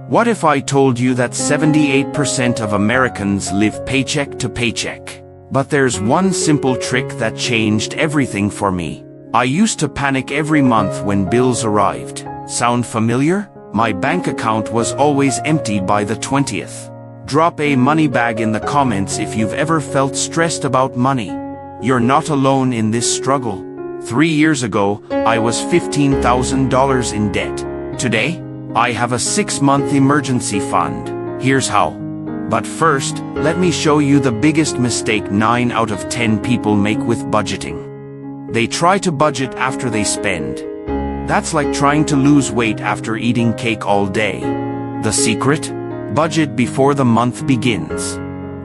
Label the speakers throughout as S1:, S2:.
S1: What if I told you that 78% of Americans live paycheck to paycheck? But there's one simple trick that changed everything for me. I used to panic every month when bills arrived. Sound familiar? My bank account was always empty by the 20th. Drop a money bag in the comments if you've ever felt stressed about money. You're not alone in this struggle. 3 years ago, I was $15,000 in debt. Today, I have a 6-month emergency fund. Here's how. But first, let me show you the biggest mistake 9 out of 10 people make with budgeting. They try to budget after they spend. That's like trying to lose weight after eating cake all day. The secret? Budget before the month begins.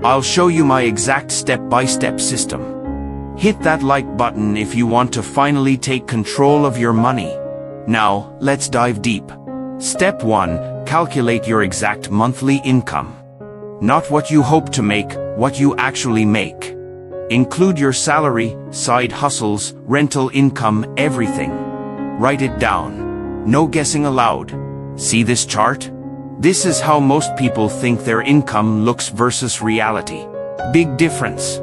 S1: I'll show you my exact step-by-step system. Hit that like button if you want to finally take control of your money. Now, let's dive deep. Step 1. Calculate your exact monthly income. Not what you hope to make, what you actually make. Include your salary, side hustles, rental income, everything. Write it down. No guessing aloud. See this chart? This is how most people think their income looks versus reality. Big difference.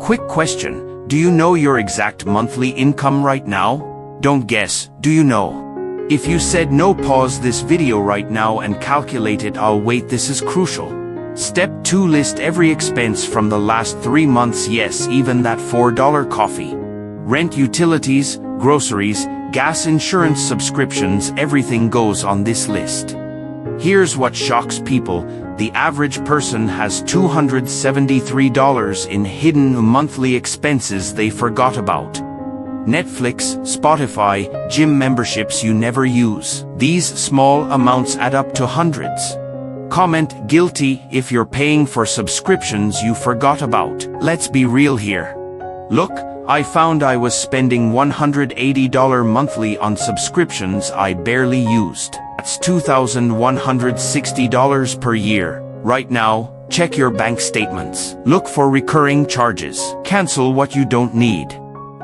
S1: Quick question, do you know your exact monthly income right now? Don't guess, do you know? If you said no, pause this video right now and calculate it. I'll wait. This is crucial. Step 2. List every expense from the last 3 months. Yes, even that $4 coffee. Rent, utilities, groceries, gas, insurance, subscriptions, everything goes on this list. Here's what shocks people. The average person has $273 in hidden monthly expenses they forgot about. Netflix, Spotify, gym memberships you never use. These small amounts add up to hundreds. Comment guilty if you're paying for subscriptions you forgot about. Let's be real here. Look, I found I was spending $180 monthly on subscriptions I barely used. That's $2,160 per year. Right now, check your bank statements. Look for recurring charges. Cancel what you don't need.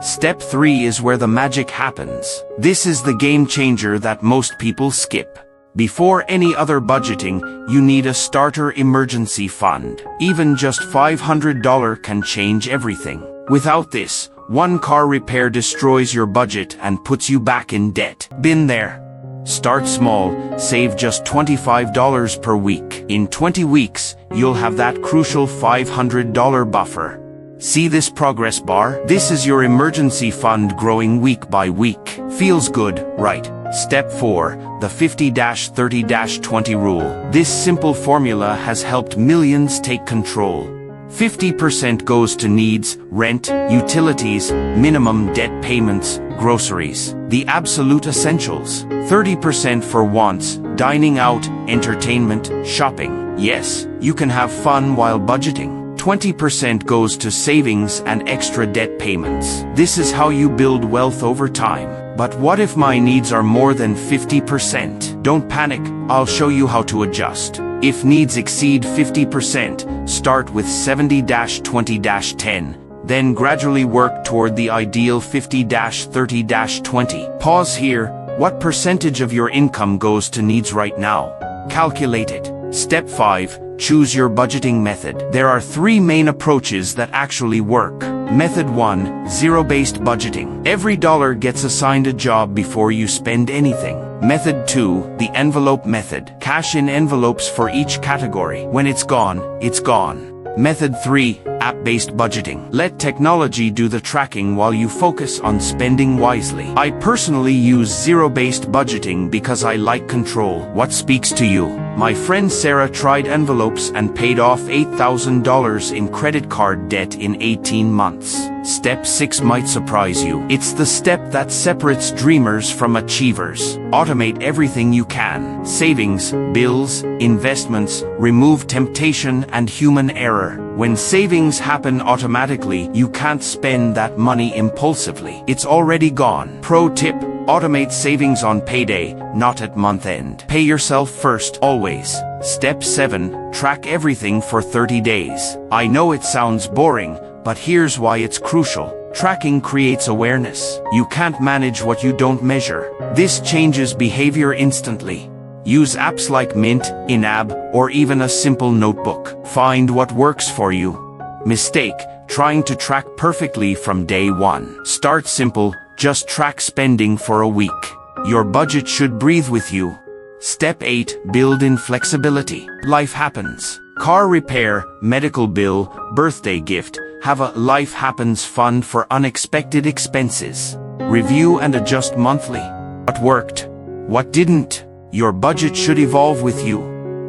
S1: Step 3 is where the magic happens. This is the game changer that most people skip. Before any other budgeting, you need a starter emergency fund. Even just $500 can change everything. Without this, one car repair destroys your budget and puts you back in debt. Been there. Start small, save just $25 per week. In 20 weeks, you'll have that crucial $500 buffer. See this progress bar? This is your emergency fund growing week by week. Feels good, right? Step 4, the 50-30-20 rule. This simple formula has helped millions take control. 50% goes to needs, rent, utilities, minimum debt payments, groceries, the absolute essentials. 30% for wants, dining out, entertainment, shopping. Yes, you can have fun while budgeting. 20% goes to savings and extra debt payments. This is how you build wealth over time. But what if my needs are more than 50%? Don't panic, I'll show you how to adjust. If needs exceed 50%, start with 70-20-10. Then gradually work toward the ideal 50-30-20. Pause here. What percentage of your income goes to needs right now? Calculate it. Step 5. Choose your budgeting method. There are 3 main approaches that actually work. Method 1. Zero-based budgeting. Every dollar gets assigned a job before you spend anything. Method 2. The envelope method. Cash in envelopes for each category. When it's gone, it's gone. Method 3. App-based budgeting. Let technology do the tracking while you focus on spending wisely. I personally use zero-based budgeting because I like control. What speaks to you? My friend Sarah tried envelopes and paid off $8,000 in credit card debt in 18 months. Step 6 might surprise you. It's the step that separates dreamers from achievers. Automate everything you can. Savings, bills, investments, remove temptation and human error. When savings happen automatically, you can't spend that money impulsively. It's already gone. Pro tip: automate savings on payday, not at month end. Pay yourself first, always. Step 7. Track everything for 30 days. I know it sounds boring, but here's why it's crucial. Tracking creates awareness. You can't manage what you don't measure. This changes behavior instantly. Use apps like Mint, Inab, or even a simple notebook. Find what works for you. Mistake: trying to track perfectly from day one. Start simple, just track spending for a week. Your budget should breathe with you. Step 8. Build in flexibility. Life happens. Car repair, medical bill, birthday gift. Have a Life Happens fund for unexpected expenses. Review and adjust monthly. What worked? What didn't? Your budget should evolve with you.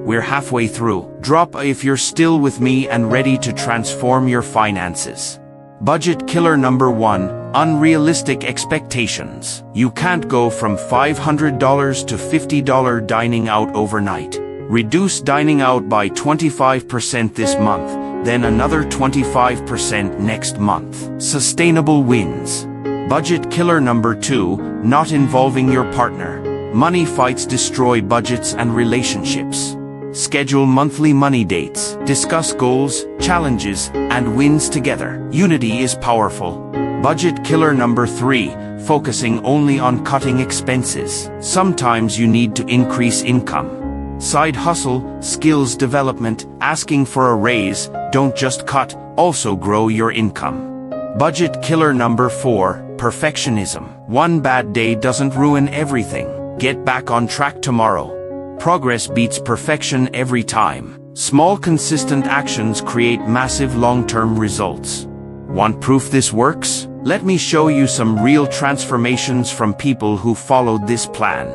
S1: We're halfway through. Drop a if you're still with me and ready to transform your finances. Budget killer number 1. Unrealistic expectations. You can't go from $500 to $50 dining out overnight. Reduce dining out by 25% this month, then another 25% next month. Sustainable wins. Budget killer number 2. Not involving your partner. Money fights destroy budgets and relationships. Schedule monthly money dates. Discuss goals, challenges, and wins together. Unity is powerful. Budget killer number 3. Focusing only on cutting expenses. Sometimes you need to increase income. Side hustle, skills development, asking for a raise. Don't just cut, also grow your income. Budget killer number 4. Perfectionism. One bad day doesn't ruin everything. Get back on track tomorrow. Progress beats perfection every time. Small consistent actions create massive long-term results. Want proof this works? Let me show you some real transformations from people who followed this plan.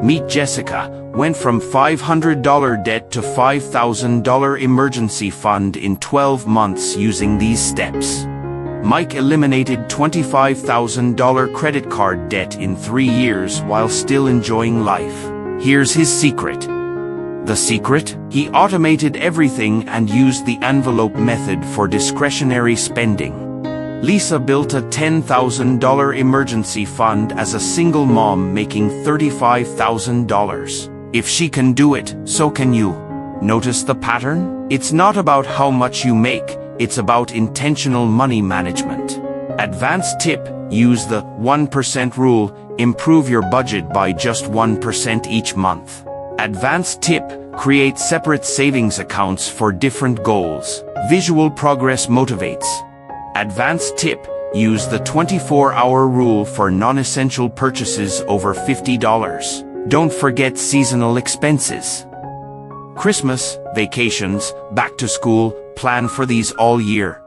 S1: Meet Jessica. Went from $500 debt to $5,000 emergency fund in 12 months using these steps. Mike eliminated $25,000 credit card debt in 3 years while still enjoying life. Here's his secret. The secret? He automated everything and used the envelope method for discretionary spending. Lisa built a $10,000 emergency fund as a single mom making $35,000. If she can do it, so can you. Notice the pattern? It's not about how much you make, it's about intentional money management. Advanced tip: use the 1% rule, improve your budget by just 1% each month. Advanced tip: create separate savings accounts for different goals. Visual progress motivates. Advanced tip: use the 24-hour rule for non-essential purchases over $50. Don't forget seasonal expenses. Christmas, vacations, back to school, plan for these all year.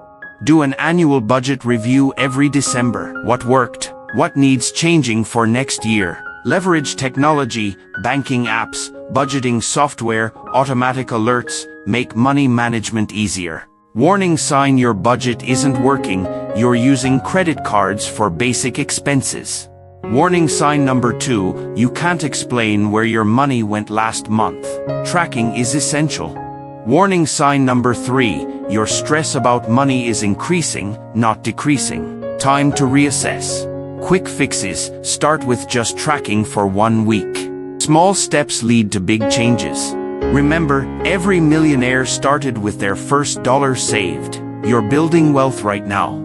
S1: Do an annual budget review every December. What worked? What needs changing for next year? Leverage technology, banking apps, budgeting software, automatic alerts, make money management easier. Warning sign: your budget isn't working, you're using credit cards for basic expenses. Warning sign number 2, you can't explain where your money went last month. Tracking is essential. Warning sign number 3, your stress about money is increasing, not decreasing. Time to reassess. Quick fixes: start with just tracking for 1 week. Small steps lead to big changes. Remember, every millionaire started with their first dollar saved. You're building wealth right now.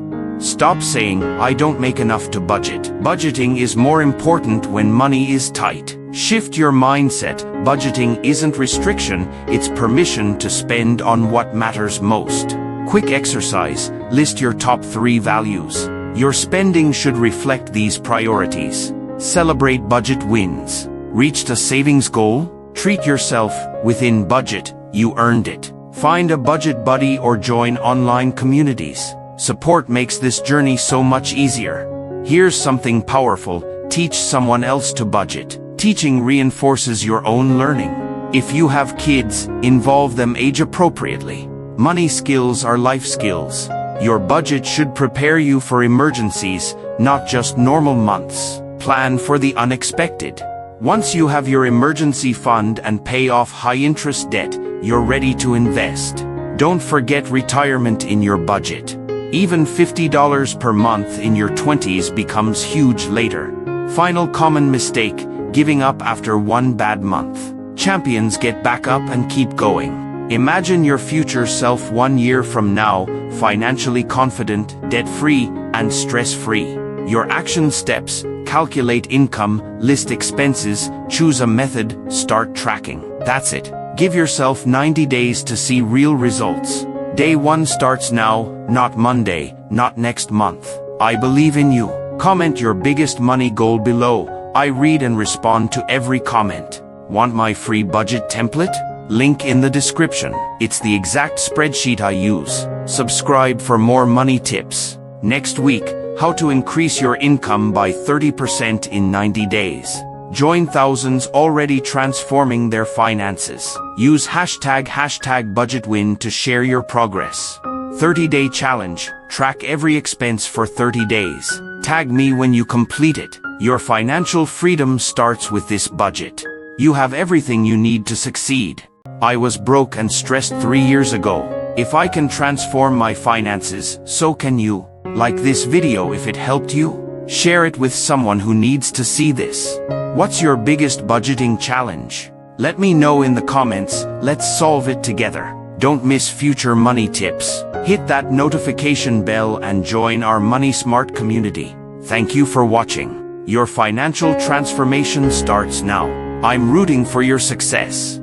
S1: Stop saying, "I don't make enough to budget." Budgeting is more important when money is tight. Shift your mindset. Budgeting isn't restriction, it's permission to spend on what matters most. Quick exercise: list your top 3 values. Your spending should reflect these priorities. Celebrate budget wins. Reached a savings goal? Treat yourself. Within budget, you earned it. Find a budget buddy or join online communities. Support makes this journey so much easier. Here's something powerful: teach someone else to budget. Teaching reinforces your own learning. If you have kids, involve them age appropriately. Money skills are life skills. Your budget should prepare you for emergencies, not just normal months. Plan for the unexpected. Once you have your emergency fund and pay off high-interest debt, you're ready to invest. Don't forget retirement in your budget. Even $50 per month in your 20s becomes huge later. Final common mistake: giving up after one bad month. Champions get back up and keep going. Imagine your future self 1 year from now, financially confident, debt-free, and stress-free. Your action steps: calculate income, list expenses, choose a method, start tracking. That's it. Give yourself 90 days to see real results. Day 1 starts now, not Monday, not next month. I believe in you. Comment your biggest money goal below. I read and respond to every comment. Want my free budget template? Link in the description. It's the exact spreadsheet I use. Subscribe for more money tips. Next week, how to increase your income by 30% in 90 days. Join thousands already transforming their finances. Use hashtag #budgetwin to share your progress. 30-day challenge. Track every expense for 30 days. Tag me when you complete it. Your financial freedom starts with this budget. You have everything you need to succeed. I was broke and stressed 3 years ago. If I can transform my finances, so can you. Like this video if it helped you. Share it with someone who needs to see this. What's your biggest budgeting challenge? Let me know in the comments. Let's solve it together. Don't miss future money tips. Hit that notification bell and join our Money Smart community. Thank you for watching. Your financial transformation starts now. I'm rooting for your success.